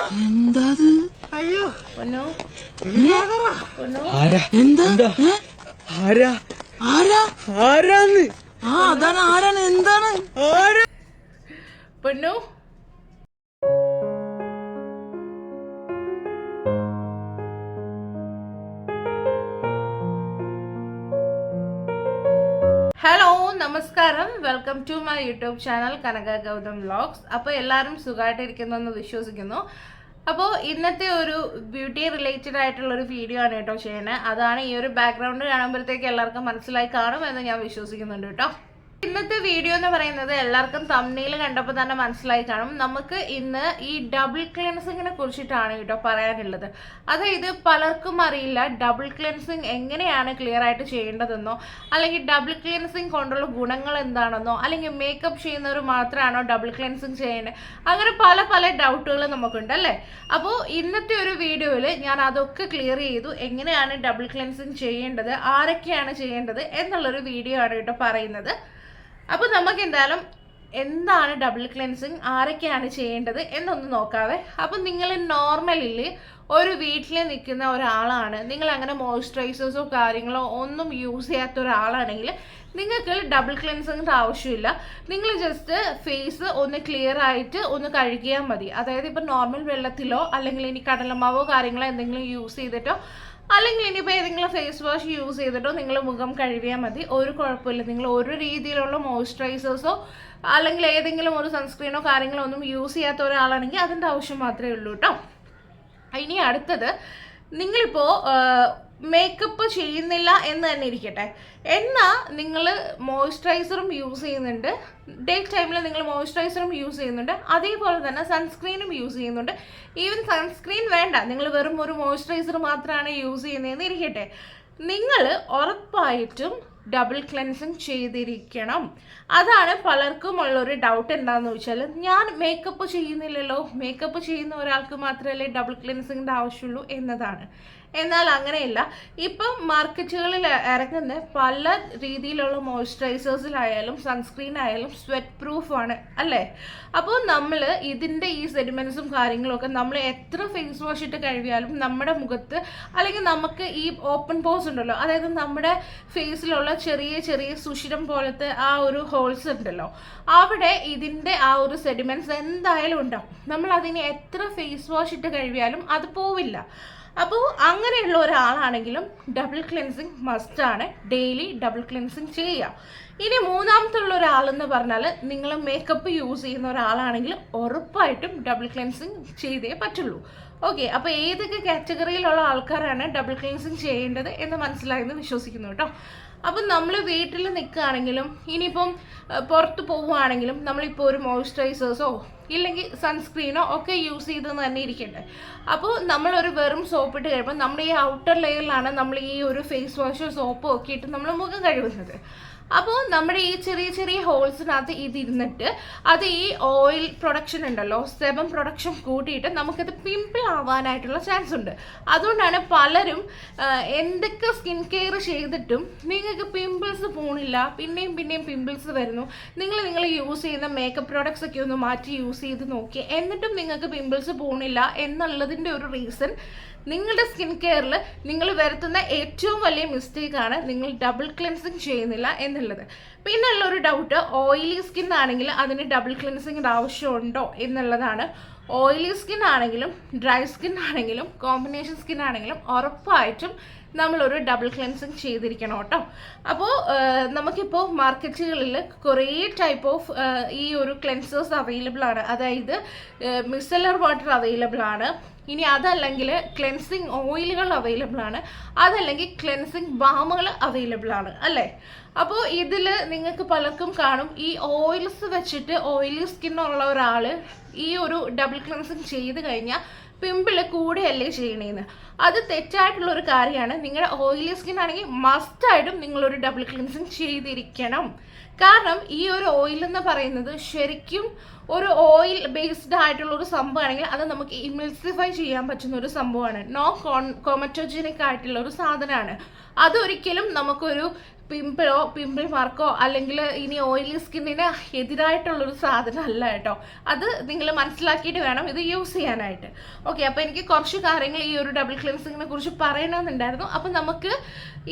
എന്താ അയ്യോ ആരാന്ന് അതാണ് ആരാണ് എന്താണ് പൊന്നു ഹലോ നമസ്കാരം welcome to my YouTube channel Kanaka Gautham vlogs. അപ്പോൾ എല്ലാവരും സുഖമായിട്ടിരിക്കുന്നു വിശ്വസിക്കുന്നു. അപ്പോൾ ഇന്നത്തെ ഒരു ബ്യൂട്ടി റിലേറ്റഡ് ആയിട്ടുള്ള ഒരു വീഡിയോ ആണ് കേട്ടോ ചെയ്യണേ. അതാണ് ഈ ഒരു ബാക്ക്ഗ്രൗണ്ട് കാണുമ്പോഴത്തേക്ക് എല്ലാവർക്കും മനസ്സിലായി കാണുമെന്ന് ഞാൻ വിശ്വസിക്കുന്നുണ്ട് കേട്ടോ. ഇന്നത്തെ വീഡിയോ എന്ന് പറയുന്നത് എല്ലാവർക്കും തംബ്നെയിൽ കണ്ടപ്പോൾ തന്നെ മനസ്സിലായി കാണും. നമുക്ക് ഇന്ന് ഈ ഡബിൾ ക്ലെൻസിങ്ങിനെ കുറിച്ചിട്ടാണ് കേട്ടോ പറയാനുള്ളത്. അതായത് പലർക്കും അറിയില്ല ഡബിൾ ക്ലെൻസിങ് എങ്ങനെയാണ് ക്ലിയർ ആയിട്ട് ചെയ്യേണ്ടതെന്നോ, അല്ലെങ്കിൽ ഡബിൾ ക്ലെൻസിങ് കൊണ്ടുള്ള ഗുണങ്ങൾ എന്താണെന്നോ, അല്ലെങ്കിൽ മേക്കപ്പ് ചെയ്യുന്നവർ മാത്രമാണോ ഡബിൾ ക്ലെൻസിങ് ചെയ്യേണ്ടത്, അങ്ങനെ പല പല ഡൗട്ടുകൾ നമുക്കുണ്ട് അല്ലേ. അപ്പോൾ ഇന്നത്തെ ഒരു വീഡിയോയിൽ ഞാൻ അതൊക്കെ ക്ലിയർ ചെയ്തു. എങ്ങനെയാണ് ഡബിൾ ക്ലെൻസിങ് ചെയ്യേണ്ടത്, ആരൊക്കെയാണ് ചെയ്യേണ്ടത് എന്നുള്ളൊരു വീഡിയോ ആണ് കേട്ടോ പറയുന്നത്. അപ്പോൾ നമുക്ക് എന്തായാലും എന്താണ് ഡബിൾ ക്ലെൻസിങ്, ആരൊക്കെയാണ് ചെയ്യേണ്ടത് എന്നൊന്ന് നോക്കാവേ. അപ്പം നിങ്ങൾ നോർമലിൽ ഒരു വീട്ടിൽ നിൽക്കുന്ന ഒരാളാണ്, നിങ്ങൾ അങ്ങനെ മോയ്സ്ചറൈസേഴ്സോ കാര്യങ്ങളോ ഒന്നും യൂസ് ചെയ്യാത്ത ഒരാളാണെങ്കിൽ നിങ്ങൾക്ക് ഡബിൾ ക്ലെൻസിങ്ങിൻ്റെ ആവശ്യമില്ല. നിങ്ങൾ ജസ്റ്റ് ഫേസ് ഒന്ന് ക്ലിയർ ആയിട്ട് ഒന്ന് കഴുകിയാൽ മതി. അതായത് ഇപ്പം നോർമൽ വെള്ളത്തിലോ അല്ലെങ്കിൽ ഇനി കടലമാവോ കാര്യങ്ങളോ എന്തെങ്കിലും യൂസ് ചെയ്തിട്ടോ, അല്ലെങ്കിൽ ഇനിയിപ്പോൾ ഏതെങ്കിലും ഫേസ് വാഷ് യൂസ് ചെയ്തിട്ടോ നിങ്ങൾ മുഖം കഴുകിയാൽ മതി. ഒരു കുഴപ്പമില്ല. നിങ്ങൾ ഒരു രീതിയിലുള്ള മോയ്സ്ചറൈസേഴ്സോ അല്ലെങ്കിൽ ഏതെങ്കിലും ഒരു സൺസ്ക്രീനോ കാര്യങ്ങളോ ഒന്നും യൂസ് ചെയ്യാത്ത ഒരാളാണെങ്കിൽ അതിൻ്റെ ആവശ്യം മാത്രമേ ഉള്ളൂ കേട്ടോ. ഇനി അടുത്തത്, നിങ്ങളിപ്പോൾ മേക്കപ്പ് ചെയ്യുന്നില്ല എന്ന് തന്നെ ഇരിക്കട്ടെ, എന്നാൽ നിങ്ങൾ മോയ്സ്ചറൈസറും യൂസ് ചെയ്യുന്നുണ്ട്, ഡേ ടൈമിൽ നിങ്ങൾ മോയ്സ്ചറൈസറും യൂസ് ചെയ്യുന്നുണ്ട്, അതേപോലെ തന്നെ സൺസ്ക്രീനും യൂസ് ചെയ്യുന്നുണ്ട്. ഈവൻ സൺസ്ക്രീൻ വേണ്ട, നിങ്ങൾ വെറും ഒരു മോയ്സ്ചറൈസർ മാത്രമാണ് യൂസ് ചെയ്യുന്നതെന്ന് ഇരിക്കട്ടെ, നിങ്ങൾ ഉറപ്പായിട്ടും ഡബിൾ ക്ലെൻസിങ് ചെയ്തിരിക്കണം. അതാണ് പലർക്കും ഉള്ളൊരു ഡൗട്ട്. എന്താണെന്ന് വെച്ചാൽ, ഞാൻ മേക്കപ്പ് ചെയ്യുന്നില്ലല്ലോ, മേക്കപ്പ് ചെയ്യുന്ന ഒരാൾക്ക് മാത്രമല്ലേ ഡബിൾ ക്ലെൻസിങ്ങിൻ്റെ ആവശ്യമുള്ളൂ എന്നതാണ്. എന്നാൽ അങ്ങനെയല്ല. ഇപ്പം മാർക്കറ്റുകളിൽ ഇറങ്ങുന്ന പല രീതിയിലുള്ള മോയ്സ്ചറൈസേഴ്സിലായാലും സൺസ്ക്രീൻ ആയാലും സ്വെറ്റ് പ്രൂഫാണ് അല്ലേ. അപ്പോൾ നമ്മൾ ഇതിൻ്റെ ഈ സെഡിമെൻസും കാര്യങ്ങളൊക്കെ നമ്മൾ എത്ര ഫേസ് വാഷ് ഇട്ട് കഴുകിയാലും നമ്മുടെ മുഖത്ത്, അല്ലെങ്കിൽ നമുക്ക് ഈ ഓപ്പൺ പോസ് ഉണ്ടല്ലോ, അതായത് നമ്മുടെ ഫേസിലുള്ള ചെറിയ ചെറിയ സുഷിരം പോലത്തെ ആ ഒരു ഹോൾസ് ഉണ്ടല്ലോ, അവിടെ ഇതിൻ്റെ ആ ഒരു സെഡിമെൻസ് എന്തായാലും ഉണ്ടാവും. നമ്മൾ അതിന് എത്ര ഫേസ് വാഷ് ഇട്ട് കഴുകിയാലും അത് പോവില്ല. അപ്പോൾ അങ്ങനെയുള്ള ഒരാളാണെങ്കിലും ഡബിൾ ക്ലെൻസിങ് മസ്റ്റാണ്. ഡെയിലി ഡബിൾ ക്ലെൻസിങ് ചെയ്യുക. ഇനി മൂന്നാമത്തുള്ള ഒരാളെന്ന് പറഞ്ഞാൽ, നിങ്ങൾ മേക്കപ്പ് യൂസ് ചെയ്യുന്ന ഒരാളാണെങ്കിൽ ഉറപ്പായിട്ടും ഡബിൾ ക്ലെൻസിങ് ചെയ്തേ പറ്റുള്ളൂ. ഓക്കെ, അപ്പോൾ ഏതൊക്കെ കാറ്റഗറിയിലുള്ള ആൾക്കാരാണ് ഡബിൾ ക്ലെൻസിങ് ചെയ്യേണ്ടത് എന്ന് മനസ്സിലായെന്ന് വിശ്വസിക്കുന്നു കേട്ടോ. അപ്പം നമ്മൾ വീട്ടിൽ നിൽക്കുകയാണെങ്കിലും ഇനിയിപ്പം പുറത്ത് പോവുകയാണെങ്കിലും നമ്മളിപ്പോൾ ഒരു മോയ്സ്ചറൈസേഴ്സോ ഇല്ലെങ്കിൽ സൺസ്ക്രീനോ ഒക്കെ യൂസ് ചെയ്തെന്ന് തന്നെ ഇരിക്കട്ടെ. അപ്പോൾ നമ്മളൊരു വെറും സോപ്പ് ഇട്ട് കഴിയുമ്പോൾ നമ്മുടെ ഈ ഔട്ടർ ലെയറിലാണ് നമ്മൾ ഈ ഒരു ഫേസ് വാഷോ സോപ്പോ ഒക്കെ ഇട്ട് നമ്മൾ മുഖം കഴുകുന്നത്. അപ്പോൾ നമ്മുടെ ഈ ചെറിയ ചെറിയ ഹോൾസിനകത്ത് ഇതിരുന്നിട്ട് അത് ഈ ഓയിൽ പ്രൊഡക്ഷൻ ഉണ്ടല്ലോ, സെബം പ്രൊഡക്ഷൻ കൂട്ടിയിട്ട് നമുക്കത് പിമ്പിൾ ആവാനായിട്ടുള്ള ചാൻസ് ഉണ്ട്. അതുകൊണ്ടാണ് പലരും എന്തൊക്കെ സ്കിൻ കെയർ ചെയ്തിട്ടും നിങ്ങൾക്ക് പിമ്പിൾസ് പോണില്ല, പിന്നെയും പിന്നെയും പിമ്പിൾസ് വരുന്നു. നിങ്ങൾ യൂസ് ചെയ്യുന്ന മേക്കപ്പ് പ്രോഡക്ട്സ് ഒക്കെ ഒന്ന് മാറ്റി യൂസ് ചെയ്ത് നോക്കി, എന്നിട്ടും നിങ്ങൾക്ക് പിമ്പിൾസ് പോണില്ല എന്നുള്ളതിൻ്റെ ഒരു റീസൺ, നിങ്ങളുടെ സ്കിൻ കെയറിൽ നിങ്ങൾ വരുത്തുന്ന ഏറ്റവും വലിയ മിസ്റ്റേക്കാണ് നിങ്ങൾ ഡബിൾ ക്ലെൻസിങ് ചെയ്യുന്നില്ല എന്നുള്ളത്. പിന്നെ ഉള്ളൊരു ഡൗട്ട്, ഓയിലി സ്കിൻ ആണെങ്കിൽ അതിന് ഡബിൾ ക്ലെൻസിങ്ങിൻ്റെ ആവശ്യമുണ്ടോ എന്നുള്ളതാണ്. ഓയിലി സ്കിൻ ആണെങ്കിലും ഡ്രൈ സ്കിൻ ആണെങ്കിലും കോമ്പിനേഷൻ സ്കിൻ ആണെങ്കിലും ഉറപ്പായിട്ടും നമ്മളൊരു ഡബിൾ ക്ലെൻസിങ് ചെയ്തിരിക്കണം കേട്ടോ. അപ്പോൾ നമുക്കിപ്പോൾ മാർക്കറ്റുകളിൽ കുറേ ടൈപ്പ് ഓഫ് ഈ ഒരു ക്ലെൻസേഴ്സ് അവൈലബിൾ ആണ്. അതായത് മിസലർ വാട്ടർ അവൈലബിൾ ആണ്, ഇനി അതല്ലെങ്കിൽ ക്ലെൻസിങ് ഓയിലുകൾ അവൈലബിൾ ആണ്, അതല്ലെങ്കിൽ ക്ലെൻസിങ് ബാമുകൾ അവൈലബിൾ ആണ് അല്ലേ. അപ്പോൾ ഇതിൽ നിങ്ങൾക്ക് പലർക്കും കാണും, ഈ ഓയിൽസ് വെച്ചിട്ട് ഓയിലി സ്കിന്നുള്ള ഒരാൾ ഈ ഒരു ഡബിൾ ക്ലെൻസിങ് ചെയ്ത് കഴിഞ്ഞാൽ പിമ്പിൾ കൂടെയല്ലേ ചെയ്യണേന്ന്. അത് തെറ്റായിട്ടുള്ളൊരു കാര്യമാണ്. നിങ്ങളുടെ ഓയിലി സ്കിൻ ആണെങ്കിൽ മസ്റ്റായിട്ടും നിങ്ങളൊരു ഡബിൾ ക്ലെൻസിങ് ചെയ്തിരിക്കണം. കാരണം ഈ ഒരു ഓയിൽ എന്ന് പറയുന്നത് ശരിക്കും ഒരു ഓയിൽ ബേസ്ഡ് ആയിട്ടുള്ള ഒരു സംഭവമാണെങ്കിൽ അത് നമുക്ക് ഇമൽസിഫൈ ചെയ്യാൻ പറ്റുന്ന ഒരു സംഭവമാണ്. കോമറ്റോജനിക് ആയിട്ടുള്ള ഒരു സാധനമാണ്. അതൊരിക്കലും നമുക്കൊരു പിമ്പിൾ മാർക്കോ അല്ലെങ്കിൽ ഇനി ഓയിലി സ്കിന്നിന് എതിരായിട്ടുള്ളൊരു സാധനം അല്ല കേട്ടോ. അത് നിങ്ങൾ മനസ്സിലാക്കിയിട്ട് വേണം ഇത് യൂസ് ചെയ്യാനായിട്ട്. ഓക്കെ, അപ്പോൾ എനിക്ക് കുറച്ച് കാര്യങ്ങൾ ഈ ഒരു ഡബിൾ ക്ലെൻസിങ്ങിനെ കുറിച്ച് പറയണമെന്നുണ്ടായിരുന്നു. അപ്പം നമുക്ക്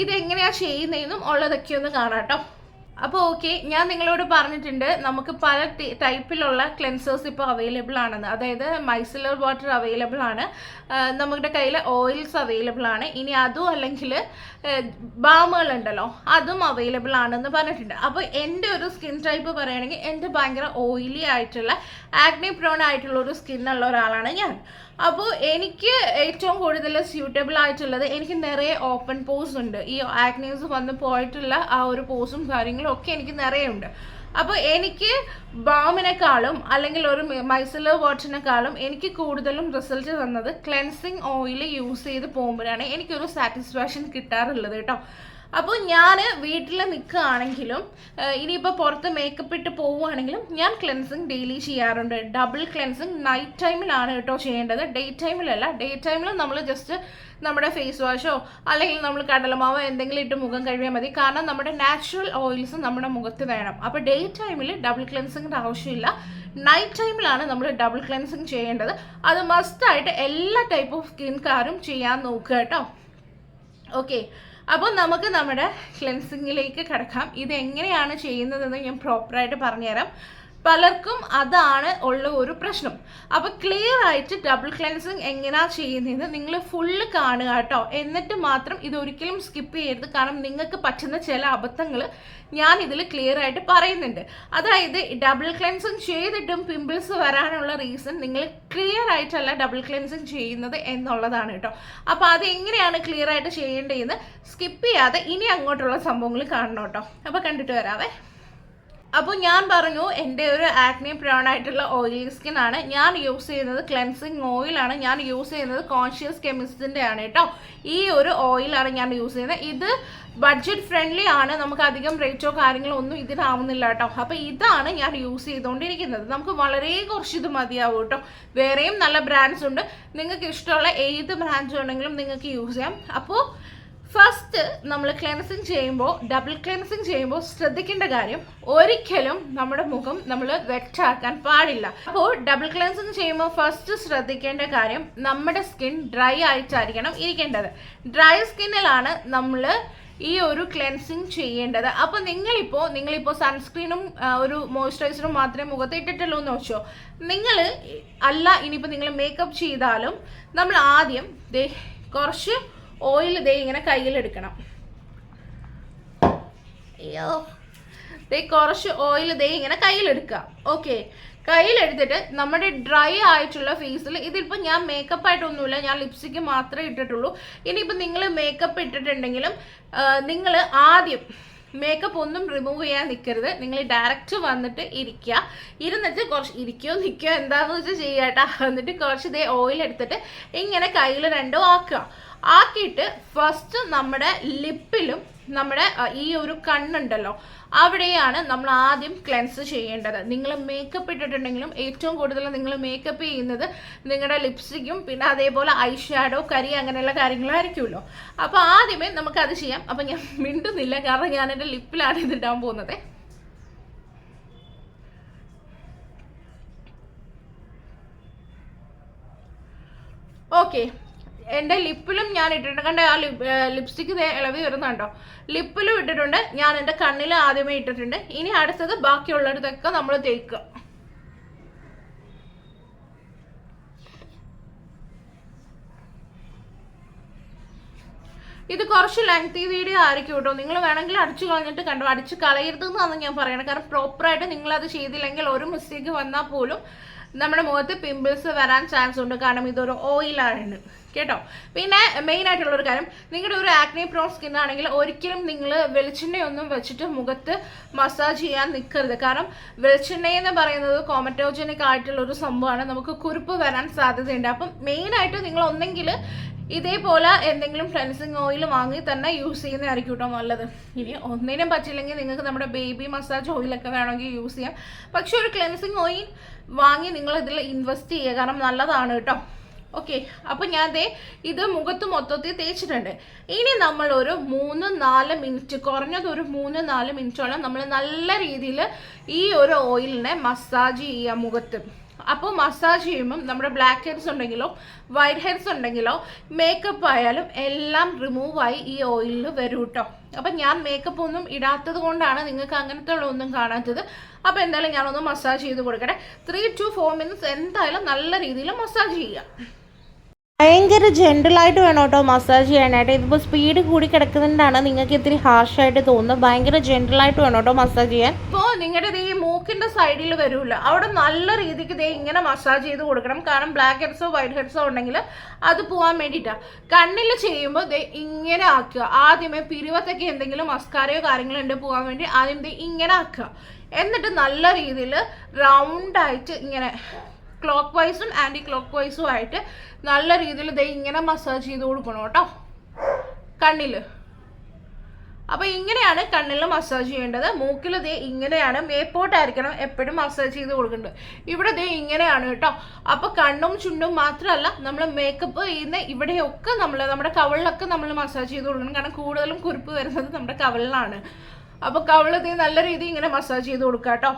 ഇതെങ്ങനെയാണ് ചെയ്യുന്നതെന്നും ഉള്ളതൊക്കെ ഒന്ന് കാണാം കേട്ടോ. അപ്പോൾ ഓക്കെ, ഞാൻ നിങ്ങളോട് പറഞ്ഞിട്ടുണ്ട് നമുക്ക് പല ടൈപ്പിലുള്ള ക്ലെൻസേഴ്സ് ഇപ്പോൾ അവൈലബിൾ ആണെന്ന്. അതായത് മൈസലർ വാട്ടർ അവൈലബിൾ ആണ്, നമ്മുടെ കയ്യിൽ ഓയിൽസ് അവൈലബിൾ ആണ്, ഇനി അതും അല്ലെങ്കിൽ ബാമുകൾ ഉണ്ടല്ലോ അതും അവൈലബിൾ ആണെന്ന് പറഞ്ഞിട്ടുണ്ട്. അപ്പോൾ എൻ്റെ ഒരു സ്കിൻ ടൈപ്പ് പറയുകയാണെങ്കിൽ എൻ്റെ ഭയങ്കര ഓയിലി ആയിട്ടുള്ള ആക്നെ പ്രോൺ ആയിട്ടുള്ള ഒരു സ്കിന്നുള്ള ഒരാളാണ് ഞാൻ. അപ്പോൾ എനിക്ക് ഏറ്റവും കൂടുതൽ സ്യൂട്ടബിൾ ആയിട്ടുള്ളത്, എനിക്ക് നിറയെ ഓപ്പൺ പോസ് ഉണ്ട്. ഈ ആക്നീസ് വന്ന് പോയിട്ടുള്ള ആ ഒരു പോസും കാര്യങ്ങളും ഒക്കെ എനിക്ക് നിറയെ ഉണ്ട്. അപ്പോൾ എനിക്ക് ബാമിനെക്കാളും അല്ലെങ്കിൽ ഒരു മൈസലർ വാട്ടറിനെക്കാളും എനിക്ക് കൂടുതലും റിസൾട്ട് തന്നത് ക്ലെൻസിങ് ഓയിൽ യൂസ് ചെയ്ത് പോകുമ്പോഴാണ് എനിക്കൊരു സാറ്റിസ്ഫാക്ഷൻ കിട്ടാറുള്ളത് കേട്ടോ. അപ്പോൾ ഞാൻ വീട്ടിൽ നിൽക്കുകയാണെങ്കിലും ഇനിയിപ്പോൾ പുറത്ത് മേക്കപ്പ് ഇട്ട് പോവുകയാണെങ്കിലും ഞാൻ ക്ലെൻസിങ് ഡെയിലി ചെയ്യാറുണ്ട്. ഡബിൾ ക്ലെൻസിങ് നൈറ്റ് ടൈമിലാണ് കേട്ടോ ചെയ്യേണ്ടത്, ഡേ ടൈമിലല്ല. ഡേ ടൈമിൽ നമ്മൾ ജസ്റ്റ് നമ്മുടെ ഫേസ് വാഷോ അല്ലെങ്കിൽ നമ്മൾ കടലമാവോ എന്തെങ്കിലും ഇട്ട് മുഖം കഴുകിയാൽ മതി. കാരണം നമ്മുടെ നാച്ചുറൽ ഓയിൽസ് നമ്മുടെ മുഖത്ത് വേണം. അപ്പോൾ ഡേ ടൈമിൽ ഡബിൾ ക്ലെൻസിങ്ങിൻ്റെ ആവശ്യമില്ല, നൈറ്റ് ടൈമിലാണ് നമ്മൾ ഡബിൾ ക്ലെൻസിങ് ചെയ്യേണ്ടത്. അത് മസ്റ്റായിട്ട് എല്ലാ ടൈപ്പ് ഓഫ് സ്കിൻകാരും ചെയ്യാൻ നോക്കുക കേട്ടോ. ഓക്കെ, അപ്പോൾ നമുക്ക് നമ്മുടെ ക്ലെൻസിങ്ങിലേക്ക് കിടക്കാം. ഇതെങ്ങനെയാണ് ചെയ്യുന്നതെന്ന് ഞാൻ പ്രോപ്പറായിട്ട് പറഞ്ഞുതരാം. പലർക്കും അതാണ് ഉള്ള ഒരു പ്രശ്നം. അപ്പോൾ ക്ലിയർ ആയിട്ട് ഡബിൾ ക്ലെൻസിങ് എങ്ങനെയാണ് ചെയ്യുന്നതെന്ന് നിങ്ങൾ ഫുള്ള് കാണുക കേട്ടോ. എന്നിട്ട് മാത്രം ഇതൊരിക്കലും സ്കിപ്പ് ചെയ്യരുത്. കാരണം നിങ്ങൾക്ക് പറ്റുന്ന ചില അബദ്ധങ്ങൾ ഞാൻ ഇതിൽ ക്ലിയർ ആയിട്ട് പറയുന്നുണ്ട്. അതായത് ഡബിൾ ക്ലെൻസിങ് ചെയ്തിട്ടും പിമ്പിൾസ് വരാനുള്ള റീസൺ നിങ്ങൾ ക്ലിയർ ആയിട്ടല്ല ഡബിൾ ക്ലെൻസിങ് ചെയ്യുന്നത് എന്നുള്ളതാണ് കേട്ടോ. അപ്പോൾ അത് എങ്ങനെയാണ് ക്ലിയർ ആയിട്ട് ചെയ്യേണ്ടതെന്ന് സ്കിപ്പ് ചെയ്യാതെ ഇനി അങ്ങോട്ടുള്ള സംഭവങ്ങൾ കാണണം കേട്ടോ. അപ്പോൾ കണ്ടിട്ട് വരാവേ. അപ്പോൾ ഞാൻ പറഞ്ഞു എൻ്റെ ഒരു ആക്നെ പ്രോൺ ആയിട്ടുള്ള ഓയിലി സ്കിൻ ആണ്. ഞാൻ യൂസ് ചെയ്യുന്നത് ക്ലെൻസിങ് ഓയിലാണ്. ഞാൻ യൂസ് ചെയ്യുന്നത് കോൺഷ്യസ് കെമിസ്റ്റിൻ്റെ ആണ് കേട്ടോ. ഈ ഒരു ഓയിലാണ് ഞാൻ യൂസ് ചെയ്യുന്നത്. ഇത് ബഡ്ജറ്റ് ഫ്രണ്ട്ലി ആണ്, നമുക്ക് അധികം റേറ്റോ കാര്യങ്ങളോ ഒന്നും ഇതിനാവുന്നില്ല കേട്ടോ. അപ്പോൾ ഇതാണ് ഞാൻ യൂസ് ചെയ്തുകൊണ്ടിരിക്കുന്നത്. നമുക്ക് വളരെ കുറച്ച് ഇത് മതിയാവും കേട്ടോ. വേറെയും നല്ല ബ്രാൻഡ്സ് ഉണ്ട്, നിങ്ങൾക്ക് ഇഷ്ടമുള്ള ഏത് ബ്രാൻഡ് ഉണ്ടെങ്കിലും നിങ്ങൾക്ക് യൂസ് ചെയ്യാം. അപ്പോൾ ഫസ്റ്റ് നമ്മൾ ക്ലെൻസിങ് ചെയ്യുമ്പോൾ, ഡബിൾ ക്ലെൻസിങ് ചെയ്യുമ്പോൾ ശ്രദ്ധിക്കേണ്ട കാര്യം, ഒരിക്കലും നമ്മുടെ മുഖം നമ്മൾ വെറ്റാക്കാൻ പാടില്ല. അപ്പോൾ ഡബിൾ ക്ലെൻസിങ് ചെയ്യുമ്പോൾ ഫസ്റ്റ് ശ്രദ്ധിക്കേണ്ട കാര്യം, നമ്മുടെ സ്കിൻ ഡ്രൈ ആയിട്ടായിരിക്കണം ഇരിക്കേണ്ടത്. ഡ്രൈ സ്കിന്നിലാണ് നമ്മൾ ഈ ഒരു ക്ലെൻസിങ് ചെയ്യേണ്ടത്. അപ്പോൾ നിങ്ങളിപ്പോൾ സൺസ്ക്രീനും ഒരു മോയ്സ്ചറൈസറും മാത്രമേ മുഖത്ത് ഇട്ടിട്ടുള്ളൂ എന്ന് വെച്ചോ. നിങ്ങൾ അല്ല, ഇനിയിപ്പോൾ നിങ്ങൾ മേക്കപ്പ് ചെയ്താലും നമ്മൾ ആദ്യം കുറച്ച് ഓയിൽ ഇങ്ങനെ കയ്യിലെടുക്കണം. അയ്യോ, കുറച്ച് ഓയിൽ ഇങ്ങനെ കയ്യിലെടുക്കുക. ഓക്കെ, കയ്യിലെടുത്തിട്ട് നമ്മുടെ ഡ്രൈ ആയിട്ടുള്ള ഫേസിൽ, ഇതിപ്പോൾ ഞാൻ മേക്കപ്പ് ആയിട്ടൊന്നുമില്ല, ഞാൻ ലിപ്സ്റ്റിക്ക് മാത്രമേ ഇട്ടിട്ടുള്ളൂ. ഇനിയിപ്പോൾ നിങ്ങൾ മേക്കപ്പ് ഇട്ടിട്ടുണ്ടെങ്കിലും നിങ്ങൾ ആദ്യം മേക്കപ്പ് ഒന്നും റിമൂവ് ചെയ്യാൻ നിൽക്കരുത്. നിങ്ങൾ ഡയറക്റ്റ് വന്നിട്ട് ഇരുന്നിട്ട് കുറച്ച് നിൽക്കുകയോ എന്താണെന്ന് വെച്ചാൽ ചെയ്യാട്ടാ. എന്നിട്ട് കുറച്ച് ഓയിൽ എടുത്തിട്ട് ഇങ്ങനെ കയ്യിൽ രണ്ടും ആക്കിയിട്ട് ഫസ്റ്റ് നമ്മുടെ ലിപ്പിലും നമ്മുടെ ഈ ഒരു കണ്ണുണ്ടല്ലോ അവിടെയാണ് നമ്മൾ ആദ്യം ക്ലെൻസ് ചെയ്യേണ്ടത്. നിങ്ങൾ മേക്കപ്പ് ഇട്ടിട്ടുണ്ടെങ്കിലും ഏറ്റവും കൂടുതൽ നിങ്ങൾ മേക്കപ്പ് ചെയ്യുന്നത് നിങ്ങളുടെ ലിപ്സ്റ്റിക്കും പിന്നെ അതേപോലെ ഐ ഷാഡോ, കരി അങ്ങനെയുള്ള കാര്യങ്ങളായിരിക്കുമല്ലോ. അപ്പോൾ ആദ്യമേ നമുക്കത് ചെയ്യാം. അപ്പം ഞാൻ മിണ്ടുന്നില്ല, കാരണം ഞാൻ എൻ്റെ ലിപ്പിലാണ് ഇതിടാൻ പോകുന്നത്. ഓക്കെ, എൻ്റെ ലിപ്പിലും ഞാൻ ഇട്ടിട്ടുണ്ട്. കണ്ട ആ ലിപ്സ്റ്റിക്ക് ഇളവി വരുന്നുണ്ടോ? ലിപ്പിലും ഇട്ടിട്ടുണ്ട്, ഞാൻ എൻ്റെ കണ്ണിൽ ആദ്യമേ ഇട്ടിട്ടുണ്ട്. ഇനി അടുത്തത് ബാക്കിയുള്ളിടത്തൊക്കെ നമ്മൾ തേക്കുക. ഇത് കുറച്ച് ലെങ്തി വീഡിയോ ആയിരിക്കും കേട്ടോ. നിങ്ങൾ വേണമെങ്കിൽ അടിച്ചു കളഞ്ഞിട്ട് കണ്ടോ, അടിച്ച് കളയരുതെന്നാണ് ഞാൻ പറയണത്. കാരണം പ്രോപ്പറായിട്ട് നിങ്ങളത് ചെയ്തില്ലെങ്കിൽ ഒരു മിസ്റ്റേക്ക് വന്നാൽ പോലും നമ്മുടെ മുഖത്ത് പിമ്പിൾസ് വരാൻ ചാൻസ് ഉണ്ട്. കാരണം ഇതൊരു ഓയിലാണ് കേട്ടോ. പിന്നെ മെയിൻ ആയിട്ടുള്ളൊരു കാര്യം, നിങ്ങളുടെ ഒരു ആക്നെ പ്രോൺ സ്കിൻ ആണെങ്കിൽ ഒരിക്കലും നിങ്ങൾ വെളിച്ചെണ്ണയൊന്നും വെച്ചിട്ട് മുഖത്ത് മസാജ് ചെയ്യാൻ നിൽക്കരുത്. കാരണം വെളിച്ചെണ്ണയെന്ന് പറയുന്നത് കോമറ്റോജനിക് ആയിട്ടുള്ളൊരു സംഭവമാണ്, നമുക്ക് കുരുപ്പ് വരാൻ സാധ്യതയുണ്ട്. അപ്പം മെയിനായിട്ട് നിങ്ങൾ ഒന്നെങ്കിൽ ഇതേപോലെ എന്തെങ്കിലും ക്ലെൻസിങ് ഓയിൽ വാങ്ങി തന്നെ യൂസ് ചെയ്യുന്നതായിരിക്കും കേട്ടോ നല്ലത്. ഇനി ഒന്നിനും പറ്റില്ലെങ്കിൽ നിങ്ങൾക്ക് നമ്മുടെ ബേബി മസാജ് ഓയിലൊക്കെ വേണമെങ്കിൽ യൂസ് ചെയ്യാം. പക്ഷെ ഒരു ക്ലെൻസിങ് ഓയിൽ വാങ്ങി നിങ്ങൾ ഇതിൽ ഇൻവെസ്റ്റ് ചെയ്യുക, കാരണം നല്ലതാണ് കേട്ടോ. ഓക്കെ, അപ്പം ഞാൻ ഇത് മുഖത്ത് മൊത്തത്തിൽ തേച്ചിട്ടുണ്ട്. ഇനി നമ്മൾ ഒരു 3-4 മിനിറ്റ്, കുറഞ്ഞത് ഒരു 3-4 മിനിറ്റോളം നമ്മൾ നല്ല രീതിയിൽ ഈ ഒരു ഓയിലിനെ മസാജ് ചെയ്യുക മുഖത്ത്. അപ്പോൾ മസാജ് ചെയ്യുമ്പം നമ്മുടെ ബ്ലാക്ക് ഹെഡ്സ് ഉണ്ടെങ്കിലോ വൈറ്റ് ഹെഡ്സ് ഉണ്ടെങ്കിലോ മേക്കപ്പ് ആയാലും എല്ലാം റിമൂവായി ഈ ഓയിലിൽ വരും കേട്ടോ. അപ്പം ഞാൻ മേക്കപ്പ് ഒന്നും ഇടാത്തത് കൊണ്ടാണ് നിങ്ങൾക്ക് അങ്ങനത്തെ ഉള്ള ഒന്നും കാണാത്തത്. അപ്പോൾ എന്തായാലും ഞാനൊന്ന് മസാജ് ചെയ്ത് കൊടുക്കട്ടെ. 3 to 4 മിനിറ്റ്സ് എന്തായാലും നല്ല രീതിയിൽ മസാജ് ചെയ്യാം. ഭയങ്കര ജെൻറ്റലായിട്ട് വേണം കേട്ടോ മസാജ് ചെയ്യാനായിട്ട്. ഇതിപ്പോൾ സ്പീഡ് കൂടി കിടക്കുന്നതുകൊണ്ടാണ് നിങ്ങൾക്ക് ഇത്തിരി ഹാർഷായിട്ട് തോന്നുന്നത്. ഭയങ്കര ജെൻറ്റലായിട്ട് വേണം കേട്ടോ മസാജ് ചെയ്യാൻ. ഇപ്പോൾ നിങ്ങളുടെ ഈ മൂക്കിൻ്റെ സൈഡിൽ വരില്ല, അവിടെ നല്ല രീതിക്ക് ഇങ്ങനെ മസാജ് ചെയ്ത് കൊടുക്കണം. കാരണം ബ്ലാക്ക് ഹെഡ്സോ വൈറ്റ് ഹെഡ്സോ ഉണ്ടെങ്കിൽ അത് പോകാൻ വേണ്ടിയിട്ടാണ്. കണ്ണിൽ ചെയ്യുമ്പോൾ ഇങ്ങനെ ആക്കുക. ആദ്യമേ പിരിവത്തൊക്കെ എന്തെങ്കിലും മസ്കാരയോ കാര്യങ്ങളോ ഉണ്ട് പോകാൻ വേണ്ടി ആദ്യം ഇങ്ങനെ ആക്കുക. എന്നിട്ട് നല്ല രീതിയിൽ റൗണ്ടായിട്ട് ഇങ്ങനെ ക്ലോക്ക് വൈസും ആൻറ്റി ക്ലോക്ക് വൈസും ആയിട്ട് നല്ല രീതിയിൽ ഇങ്ങനെ മസാജ് ചെയ്ത് കൊടുക്കണം കേട്ടോ കണ്ണിൽ. അപ്പോൾ ഇങ്ങനെയാണ് കണ്ണിൽ മസാജ് ചെയ്യേണ്ടത്. മൂക്കിൽ ഇങ്ങനെയാണ്, മേപ്പോട്ടായിരിക്കണം എപ്പോഴും മസാജ് ചെയ്ത് കൊടുക്കേണ്ടത്. ഇവിടെ ഇങ്ങനെയാണ് കേട്ടോ. അപ്പോൾ കണ്ണും ചുണ്ടും മാത്രമല്ല, നമ്മൾ മേക്കപ്പ് ചെയ്യുന്ന ഇവിടെയൊക്കെ നമ്മുടെ കവിളിലൊക്കെ നമ്മൾ മസാജ് ചെയ്ത് കൊടുക്കണം. കാരണം കൂടുതലും കുരുപ്പ് വരുന്നത് നമ്മുടെ കവിളിലാണ്. അപ്പോൾ കവിള് നല്ല രീതിയിൽ ഇങ്ങനെ മസാജ് ചെയ്ത് കൊടുക്കുക കേട്ടോ.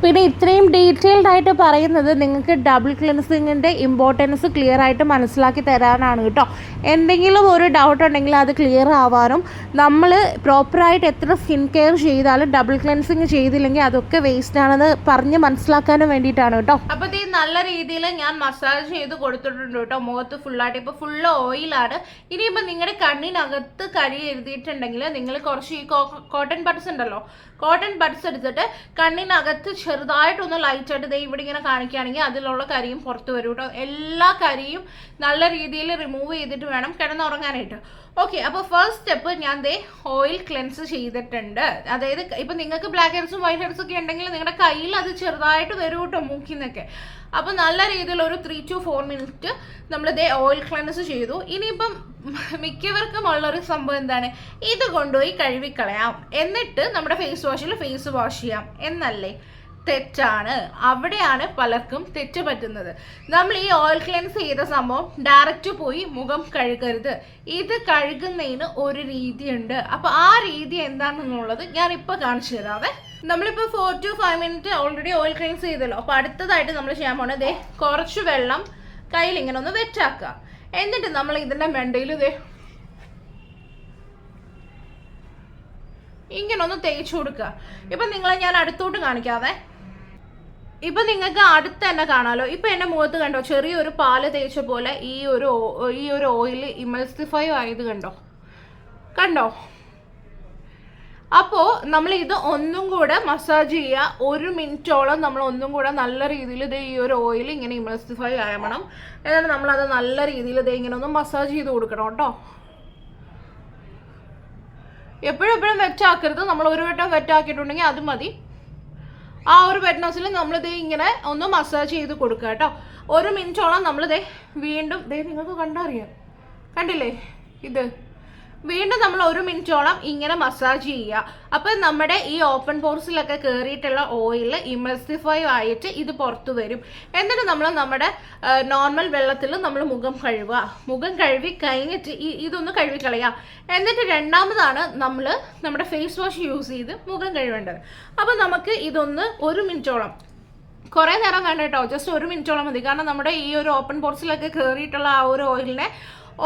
പിന്നെ ഇത്രയും ഡീറ്റെയിൽഡ് ആയിട്ട് പറയുന്നത് നിങ്ങൾക്ക് ഡബിൾ ക്ലെൻസിങ്ങിൻ്റെ ഇമ്പോർട്ടൻസ് ക്ലിയർ ആയിട്ട് മനസ്സിലാക്കി തരാനാണ് കേട്ടോ. എന്തെങ്കിലും ഒരു ഡൗട്ട് ഉണ്ടെങ്കിൽ അത് ക്ലിയർ ആവാനും നമ്മൾ പ്രോപ്പറായിട്ട് എത്ര സ്കിൻ കെയർ ചെയ്താലും ഡബിൾ ക്ലെൻസിങ് ചെയ്തില്ലെങ്കിൽ അതൊക്കെ വേസ്റ്റ് ആണെന്ന് പറഞ്ഞ് മനസ്സിലാക്കാനും വേണ്ടിയിട്ടാണ് കേട്ടോ. അപ്പോൾ ഇത് നല്ല രീതിയിൽ ഞാൻ മസാജ് ചെയ്ത് കൊടുത്തിട്ടുണ്ട് കേട്ടോ മുഖത്ത് ഫുള്ളായിട്ട്. ഇപ്പോൾ ഫുള്ള് ഓയിലാണ്. ഇനിയിപ്പോൾ നിങ്ങളുടെ കണ്ണിനകത്ത് കരി എഴുതിയിട്ടുണ്ടെങ്കിൽ നിങ്ങൾ കുറച്ച് ഈ കോട്ടൺ ബഡ്സ് ഉണ്ടല്ലോ, കോട്ടൺ ബഡ്സ് എടുത്തിട്ട് കണ്ണിനകത്ത് ചെറുതായിട്ടൊന്ന് ലൈറ്റായിട്ട് ഇവിടെ ഇങ്ങനെ കാണിക്കുകയാണെങ്കിൽ അതിലുള്ള കരിയും പുറത്ത് വരും കേട്ടോ. എല്ലാ കരിയും നല്ല രീതിയിൽ റിമൂവ് ചെയ്തിട്ട് വേണം കിടന്നുറങ്ങാനായിട്ട്. ഓക്കെ, അപ്പോൾ ഫസ്റ്റ് സ്റ്റെപ്പ് ഞാൻ ഓയിൽ ക്ലെൻസ് ചെയ്തിട്ടുണ്ട്. അതായത് ഇപ്പം നിങ്ങൾക്ക് ബ്ലാക്ക് ഹെഡ്സും വൈറ്റ് ഹെഡ്സും ഒക്കെ ഉണ്ടെങ്കിൽ നിങ്ങളുടെ കയ്യിൽ അത് ചെറുതായിട്ട് വരും കേട്ടോ മൂക്കിൽ നിന്നൊക്കെ. അപ്പോൾ നല്ല രീതിയിൽ ഒരു 3 to 4 മിനിറ്റ് നമ്മൾ ഓയിൽ ക്ലെൻസ് ചെയ്തു. ഇനിയിപ്പം മിക്കവർക്കും ഉള്ളൊരു സംഭവം എന്താണ്, ഇത് കൊണ്ടുപോയി കഴുകിക്കളയാം എന്നിട്ട് നമ്മുടെ ഫേസ് വാഷിൽ ഫേസ് വാഷ് ചെയ്യാം എന്നല്ലേ? തെറ്റാണ്. അവിടെയാണ് പലർക്കും തെറ്റ് പറ്റുന്നത്. നമ്മൾ ഈ ഓയിൽ ക്ലെൻസ് ചെയ്ത സംഭവം ഡയറക്റ്റ് പോയി മുഖം കഴുകരുത്. ഇത് കഴുകുന്നതിന് ഒരു രീതിയുണ്ട്. അപ്പോൾ ആ രീതി എന്താണെന്നുള്ളത് ഞാനിപ്പോൾ കാണിച്ചു തരാവേ. നമ്മളിപ്പോൾ 4 to 5 minute already oil cleanse ചെയ്തല്ലോ. അപ്പോൾ അടുത്തതായിട്ട് നമ്മൾ ചെയ്യാൻ പോണത് കുറച്ച് വെള്ളം കയ്യിൽ ഇങ്ങനെ ഒന്ന് വെറ്റാക്കുക. എന്നിട്ട് നമ്മൾ ഇതിൻ്റെ മെണ്ടയിൽ ഇങ്ങനെ ഒന്ന് തേച്ച് കൊടുക്കുക. ഇപ്പം നിങ്ങളെ ഞാൻ അടുത്തോട്ട് കാണിക്കാവേ. ഇപ്പം നിങ്ങൾക്ക് അടുത്ത് തന്നെ കാണാമല്ലോ. ഇപ്പം എൻ്റെ മുഖത്ത് കണ്ടോ ചെറിയൊരു പാല് തേച്ച പോലെ ഈ ഒരു ഓയിൽ ഇമൾസിഫൈ ആയത് കണ്ടോ. അപ്പോൾ നമ്മൾ ഇത് ഒന്നും കൂടെ മസാജ് ചെയ്യുക. 1 മിനിറ്റോളം നമ്മൾ ഒന്നും കൂടെ നല്ല രീതിയിൽ ഈ ഒരു ഓയിൽ ഇങ്ങനെ ഇമൾസിഫൈ ആവണം. എന്നിട്ട് നമ്മളത് നല്ല രീതിയിൽ ഇങ്ങനെ ഒന്ന് മസാജ് ചെയ്ത് കൊടുക്കണം കേട്ടോ. എപ്പോഴും വെറ്റാക്കരുത്. നമ്മൾ ഒരു വട്ടം വെറ്റാക്കിയിട്ടുണ്ടെങ്കിൽ അത് മതി. ആ ഒരു വെറ്റ്നസിൽ നമ്മളിത് ഇങ്ങനെ ഒന്ന് മസാജ് ചെയ്ത് കൊടുക്കുക കേട്ടോ. 1 മിനിറ്റോളം നമ്മളിത് വീണ്ടും നിങ്ങൾക്ക് കണ്ടറിയാം, കണ്ടില്ലേ ഇത് വീണ്ടും നമ്മൾ 1 മിനിറ്റോളം ഇങ്ങനെ മസാജ് ചെയ്യുക. അപ്പം നമ്മുടെ ഈ ഓപ്പൺ പോർസിലൊക്കെ കയറിയിട്ടുള്ള ഓയിൽ ഇമൾസിഫൈ ആയിട്ട് ഇത് പുറത്തു വരും. എന്നിട്ട് നമ്മൾ നമ്മുടെ നോർമൽ വെള്ളത്തിൽ നമ്മൾ മുഖം കഴുകുക. മുഖം കഴുകി കഴിഞ്ഞിട്ട് ഇതൊന്ന് കഴുകിക്കളയുക. എന്നിട്ട് രണ്ടാമതാണ് നമ്മൾ നമ്മുടെ ഫേസ് വാഷ് യൂസ് ചെയ്ത് മുഖം കഴുകേണ്ടത്. അപ്പം നമുക്ക് ഇതൊന്ന് 1 മിനിറ്റോളം, കുറേ നേരം വേണ്ട കേട്ടോ, ജസ്റ്റ് 1 മിനിറ്റോളം മതി. കാരണം നമ്മുടെ ഈ ഒരു ഓപ്പൺ പോർസിലൊക്കെ കയറിയിട്ടുള്ള ആ ഒരു ഓയിലിനെ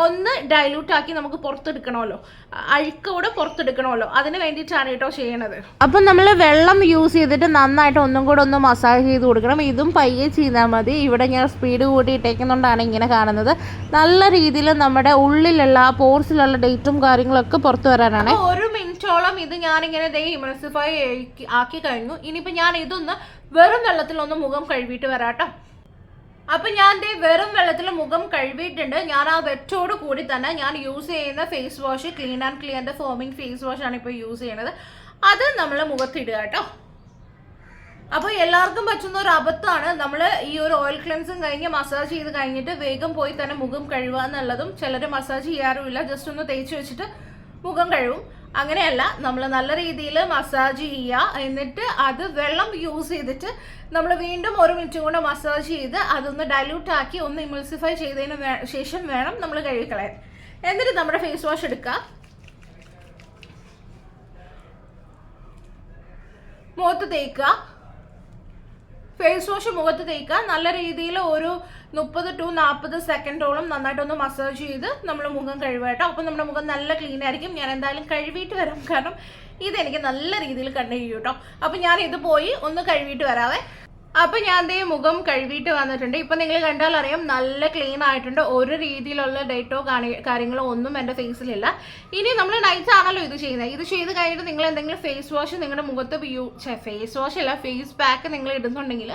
ഒന്ന് ഡൈല്യൂട്ട് ആക്കി നമുക്ക് പുറത്തെടുക്കണമല്ലോ, അഴുക്കോടെ പുറത്തെടുക്കണമല്ലോ. അതിന് വേണ്ടിയിട്ടാണ് കേട്ടോ ചെയ്യണത്. അപ്പം നമ്മൾ വെള്ളം യൂസ് ചെയ്തിട്ട് നന്നായിട്ട് ഒന്നും കൂടെ ഒന്ന് മസാജ് ചെയ്ത് കൊടുക്കണം. ഇതും പയ്യെ ചെയ്താൽ മതി. ഇവിടെ ഞാൻ സ്പീഡ് കൂട്ടിയിട്ടേക്കുന്നതുകൊണ്ടാണ് ഇങ്ങനെ കാണുന്നത്. നല്ല രീതിയിൽ നമ്മുടെ ഉള്ളിലുള്ള ആ പോർസിലുള്ള ഡേറ്റും കാര്യങ്ങളൊക്കെ പുറത്തു വരാനാണ്. 1 മിനിറ്റോളം ഇത് ഞാനിങ്ങനെ ഇമൾസിഫൈ ആക്കി കഴിഞ്ഞു. ഇനിയിപ്പോൾ ഞാൻ ഇതൊന്ന് വെറും വെള്ളത്തിലൊന്ന് മുഖം കഴുകിയിട്ട് വരാട്ടോ. അപ്പം ഞാൻ വെറും വെള്ളത്തിൽ മുഖം കഴുകിയിട്ടുണ്ട്. ഞാൻ ആ വെറ്റോട് കൂടി തന്നെ ഞാൻ യൂസ് ചെയ്യുന്ന ഫേസ് വാഷ് ക്ലീൻ ആൻഡ് ക്ലിയറിൻ്റെ ഫോമിങ് ഫേസ് വാഷാണ് ഇപ്പോൾ യൂസ് ചെയ്യണത്. അത് നമ്മൾ മുഖത്തിടുക കേട്ടോ. അപ്പോൾ എല്ലാവർക്കും പറ്റുന്ന ഒരു അബദ്ധമാണ് നമ്മൾ ഈ ഒരു ഓയിൽ ക്ലെൻസും കഴിഞ്ഞ് മസാജ് ചെയ്ത് കഴിഞ്ഞിട്ട് വേഗം പോയി തന്നെ മുഖം കഴുകുക എന്നുള്ളതും. ചിലർ മസാജ് ചെയ്യാറുമില്ല, ജസ്റ്റ് ഒന്ന് തേച്ച് വെച്ചിട്ട് മുഖം കഴുകും. അങ്ങനെയല്ല, നമ്മൾ നല്ല രീതിയിൽ മസാജ് ചെയ്യുക. എന്നിട്ട് അത് വെള്ളം യൂസ് ചെയ്തിട്ട് നമ്മൾ വീണ്ടും 1 മിനിറ്റ് കൊണ്ട് മസാജ് ചെയ്ത് അതൊന്ന് ഡൈല്യൂട്ട് ആക്കി ഒന്ന് ഇമൾസിഫൈ ചെയ്തതിന് ശേഷം വേണം നമ്മൾ കഴുകിക്കളയാൻ. എന്നിട്ട് നമ്മുടെ ഫേസ് വാഷ് എടുക്കുക, മുഖത്ത് തേക്കുക. ഫേസ് വാഷ് മുഖത്ത് തേക്കുക. നല്ല രീതിയിൽ ഒരു 30 to 40 സെക്കൻഡോളം നന്നായിട്ടൊന്ന് മസാജ് ചെയ്ത് നമ്മൾ മുഖം കഴുകുക കേട്ടോ. അപ്പം നമ്മുടെ മുഖം നല്ല ക്ലീൻ ആയിരിക്കും. ഞാൻ എന്തായാലും കഴുകിയിട്ട് വരാം, കാരണം ഇതെനിക്ക് നല്ല രീതിയിൽ കണ്ടു കഴിയും കേട്ടോ. അപ്പം ഞാൻ ഇത് പോയി ഒന്ന് കഴുകിയിട്ട് വരാവേ. അപ്പം ഞാൻ ദേ മുഖം കഴുകിയിട്ട് വന്നിട്ടുണ്ട്. ഇപ്പം നിങ്ങൾ കണ്ടാൽ അറിയാം നല്ല ക്ലീൻ ആയിട്ടുണ്ട്. ഒരു രീതിയിലുള്ള ഡേറ്റോ കാര്യങ്ങളോ ഒന്നും എൻ്റെ ഫേസിലില്ല. ഇനി നമ്മൾ നൈറ്റ് ആണല്ലോ ഇത് ചെയ്യുന്നത്. ഇത് ചെയ്ത് കഴിഞ്ഞിട്ട് നിങ്ങൾ എന്തെങ്കിലും ഫേസ് വാഷ് നിങ്ങളുടെ മുഖത്ത് ഫേസ് വാഷ് അല്ല ഫേസ് പാക്ക് നിങ്ങൾ ഇടുന്നുണ്ടെങ്കിൽ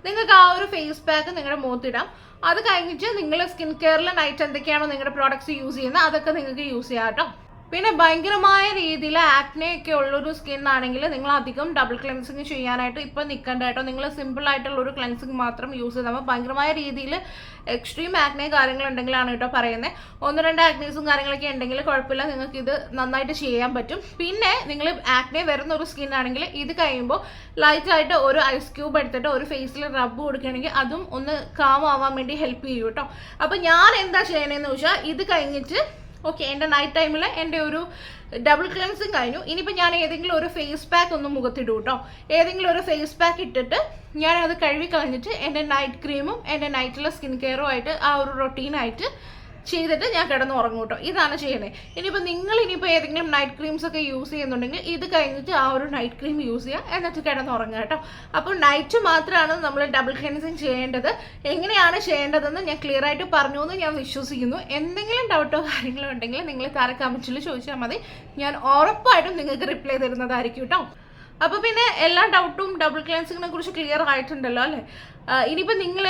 നിങ്ങൾക്ക് ആ ഒരു ഫേസ് പാക്ക് നിങ്ങളുടെ മുഖത്തിടാം. അത് കഴിഞ്ഞിട്ട് നിങ്ങൾ സ്കിൻ കെയറിൽ നൈറ്റ് എന്തൊക്കെയാണോ നിങ്ങളുടെ പ്രോഡക്ട്സ് യൂസ് ചെയ്യുന്നത് അതൊക്കെ നിങ്ങൾക്ക് യൂസ് ചെയ്യാം കേട്ടോ. പിന്നെ ഭയങ്കരമായ രീതിയിൽ ആക്നെ ഒക്കെ ഉള്ളൊരു സ്കിൻ ആണെങ്കിൽ നിങ്ങൾ അധികം ഡബിൾ ക്ലെൻസിങ് ചെയ്യാനായിട്ട് ഇപ്പം നിൽക്കേണ്ട കേട്ടോ. നിങ്ങൾ സിമ്പിൾ ആയിട്ടുള്ള ഒരു ക്ലെൻസിങ് മാത്രം യൂസ് ചെയ്താൽ മതി. ഭയങ്കരമായ രീതിയിൽ എക്സ്ട്രീം ആക്നെ കാര്യങ്ങളുണ്ടെങ്കിലാണ് കേട്ടോ പറയുന്നത്. 1-2 ആക്നീസും കാര്യങ്ങളൊക്കെ ഉണ്ടെങ്കിൽ കുഴപ്പമില്ല, നിങ്ങൾക്ക് ഇത് നന്നായിട്ട് ചെയ്യാൻ പറ്റും. പിന്നെ നിങ്ങൾ ആക്നെ വരുന്ന ഒരു സ്കിൻ ആണെങ്കിൽ ഇത് കഴിയുമ്പോൾ ലൈറ്റായിട്ട് ഒരു ഐസ് ക്യൂബ് എടുത്തിട്ട് ഒരു ഫേസിൽ റബ്ബ് കൊടുക്കുകയാണെങ്കിൽ അതും ഒന്ന് കാം ആവാൻ വേണ്ടി ഹെൽപ്പ് ചെയ്യും കേട്ടോ. അപ്പോൾ ഞാൻ എന്താ ചെയ്യണമെന്ന് വെച്ചാൽ ഇത് കഴിഞ്ഞിട്ട് ഓക്കെ എൻ്റെ നൈറ്റ് ടൈമിൽ എൻ്റെ ഒരു ഡബിൾ ക്ലെൻസിങ് കഴിഞ്ഞു. ഇനിയിപ്പോൾ ഞാൻ ഏതെങ്കിലും ഒരു ഫേസ് പാക്ക് ഒന്ന് മുഖത്തിടും കേട്ടോ. ഏതെങ്കിലും ഒരു ഫേസ് പാക്ക് ഇട്ടിട്ട് ഞാനത് കഴുകി കളഞ്ഞിട്ട് എൻ്റെ നൈറ്റ് ക്രീമും എൻ്റെ നൈറ്റിലെ സ്കിൻ കെയറും ആയിട്ട് ആ ഒരു റൊട്ടീനായിട്ട് ചെയ്തിട്ട് ഞാൻ കിടന്ന് ഉറങ്ങും കേട്ടോ. ഇതാണ് ചെയ്യുന്നത്. ഇനിയിപ്പോൾ ഏതെങ്കിലും നൈറ്റ് ക്രീംസ് ഒക്കെ യൂസ് ചെയ്യുന്നുണ്ടെങ്കിൽ ഇത് കഴിഞ്ഞിട്ട് ആ ഒരു നൈറ്റ് ക്രീം യൂസ് ചെയ്യുക, എന്നിട്ട് കിടന്ന് ഉറങ്ങുക കേട്ടോ. അപ്പോൾ നൈറ്റ് മാത്രമാണ് നമ്മൾ ഡബിൾ ക്ലെൻസിങ് ചെയ്യേണ്ടത്. എങ്ങനെയാണ് ചെയ്യേണ്ടതെന്ന് ഞാൻ ക്ലിയർ ആയിട്ട് പറഞ്ഞു എന്ന് ഞാൻ വിശ്വസിക്കുന്നു. എന്തെങ്കിലും ഡൗട്ടോ കാര്യങ്ങളോ ഉണ്ടെങ്കിൽ നിങ്ങൾ താഴെ കമൻറ്റിൽ ചോദിച്ചാൽ മതി. ഞാൻ ഉറപ്പായിട്ടും നിങ്ങൾക്ക് റിപ്ലൈ തരുന്നതായിരിക്കും കേട്ടോ. അപ്പോൾ പിന്നെ എല്ലാ ഡൗട്ടും ഡബിൾ ക്ലെൻസിങ്ങിനെ കുറിച്ച് ക്ലിയർ ആയിട്ടുണ്ടല്ലോ അല്ലേ. ഇനിയിപ്പോൾ നിങ്ങൾ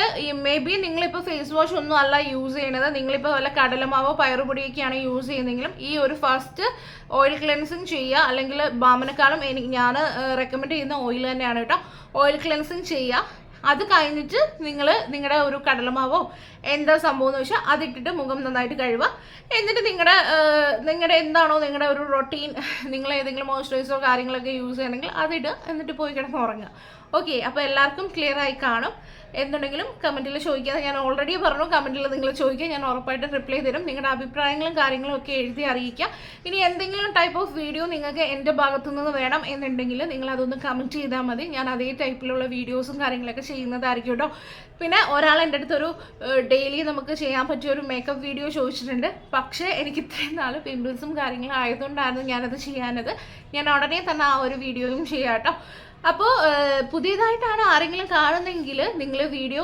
നിങ്ങളിപ്പോൾ ഫേസ് വാഷ് ഒന്നും അല്ല യൂസ് ചെയ്യണത്, നിങ്ങളിപ്പോൾ വല്ല കടലമാവോ പയറുപൊടിയൊക്കെയാണ് യൂസ് ചെയ്യുന്നതെങ്കിലും ഈ ഒരു ഫസ്റ്റ് ഓയിൽ ക്ലെൻസിങ് ചെയ്യുക. അല്ലെങ്കിൽ ബാമിനെക്കാളും ഞാൻ റെക്കമെൻഡ് ചെയ്യുന്ന ഓയിൽ തന്നെയാണ് കേട്ടോ. ഓയിൽ ക്ലെൻസിങ് ചെയ്യുക. അത് കഴിഞ്ഞിട്ട് നിങ്ങൾ നിങ്ങളുടെ ഒരു കടലമാവോ എന്താ സംഭവം എന്ന് വെച്ചാൽ അതിട്ടിട്ട് മുഖം നന്നായിട്ട് കഴുകുക. എന്നിട്ട് നിങ്ങളുടെ എന്താണോ നിങ്ങളുടെ ഒരു റൊട്ടീൻ, നിങ്ങൾ ഏതെങ്കിലും മോയ്സ്ചറൈസറോ കാര്യങ്ങളൊക്കെ യൂസ് ചെയ്യണമെങ്കിൽ അതിടുക, എന്നിട്ട് പോയി കിടന്ന് ഉറങ്ങുക. ഓക്കെ, അപ്പോൾ എല്ലാവർക്കും ക്ലിയർ ആയി കാണും. എന്തുണ്ടെങ്കിലും കമൻറ്റിൽ ചോദിക്കുക. ഞാൻ ഓൾറെഡി പറഞ്ഞു, കമൻറ്റിൽ നിങ്ങൾ ചോദിക്കുക, ഞാൻ ഉറപ്പായിട്ടും റിപ്ലൈ തരും. നിങ്ങളുടെ അഭിപ്രായങ്ങളും കാര്യങ്ങളും ഒക്കെ എഴുതി അറിയിക്കുക. ഇനി എന്തെങ്കിലും ടൈപ്പ് ഓഫ് വീഡിയോ നിങ്ങൾക്ക് എൻ്റെ ഭാഗത്തു നിന്ന് വേണം എന്നുണ്ടെങ്കിൽ നിങ്ങൾ അതൊന്ന് കമൻറ്റ് ചെയ്താൽ മതി. ഞാൻ അതേ ടൈപ്പിലുള്ള വീഡിയോസും കാര്യങ്ങളൊക്കെ ചെയ്യുന്നതായിരിക്കും കേട്ടോ. പിന്നെ ഒരാൾ എൻ്റെ അടുത്തൊരു ഡെയിലി നമുക്ക് ചെയ്യാൻ പറ്റിയ ഒരു മേക്കപ്പ് വീഡിയോ ചോദിച്ചിട്ടുണ്ട്. പക്ഷേ എനിക്ക് ഇത്രയും നാൾ പിമ്പിൾസും കാര്യങ്ങളും ആയതുകൊണ്ടായിരുന്നു ഞാനത് ചെയ്യാനത്. ഞാൻ ഉടനെ തന്നെ ആ ഒരു വീഡിയോയും ചെയ്യാം കേട്ടോ. അപ്പോൾ പുതിയതായിട്ടാണ് ആരെങ്കിലും കാണുന്നെങ്കിൽ നിങ്ങൾ വീഡിയോ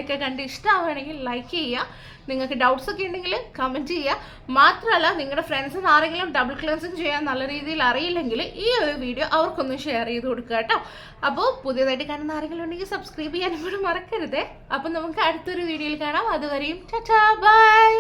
ഒക്കെ കണ്ട് ഇഷ്ടമാവുകയാണെങ്കിൽ ലൈക്ക് ചെയ്യുക. നിങ്ങൾക്ക് ഡൗട്ട്സ് ഒക്കെ ഉണ്ടെങ്കിൽ കമൻറ്റ് ചെയ്യുക. മാത്രമല്ല നിങ്ങളുടെ ഫ്രണ്ട്സിന് ആരെങ്കിലും ഡബിൾ ക്ലെൻസിങ് ചെയ്യാൻ നല്ല രീതിയിൽ അറിയില്ലെങ്കിൽ ഈ ഒരു വീഡിയോ അവർക്കൊന്ന് ഷെയർ ചെയ്ത് കൊടുക്കുക കേട്ടോ. അപ്പോൾ പുതിയതായിട്ട് കാണുന്ന ആരെങ്കിലും ഉണ്ടെങ്കിൽ സബ്സ്ക്രൈബ് ചെയ്യാനും കൂടെ മറക്കരുതേ. അപ്പം നമുക്ക് അടുത്തൊരു വീഡിയോയിൽ കാണാം. അതുവരെയും ടാറ്റാ ബൈ.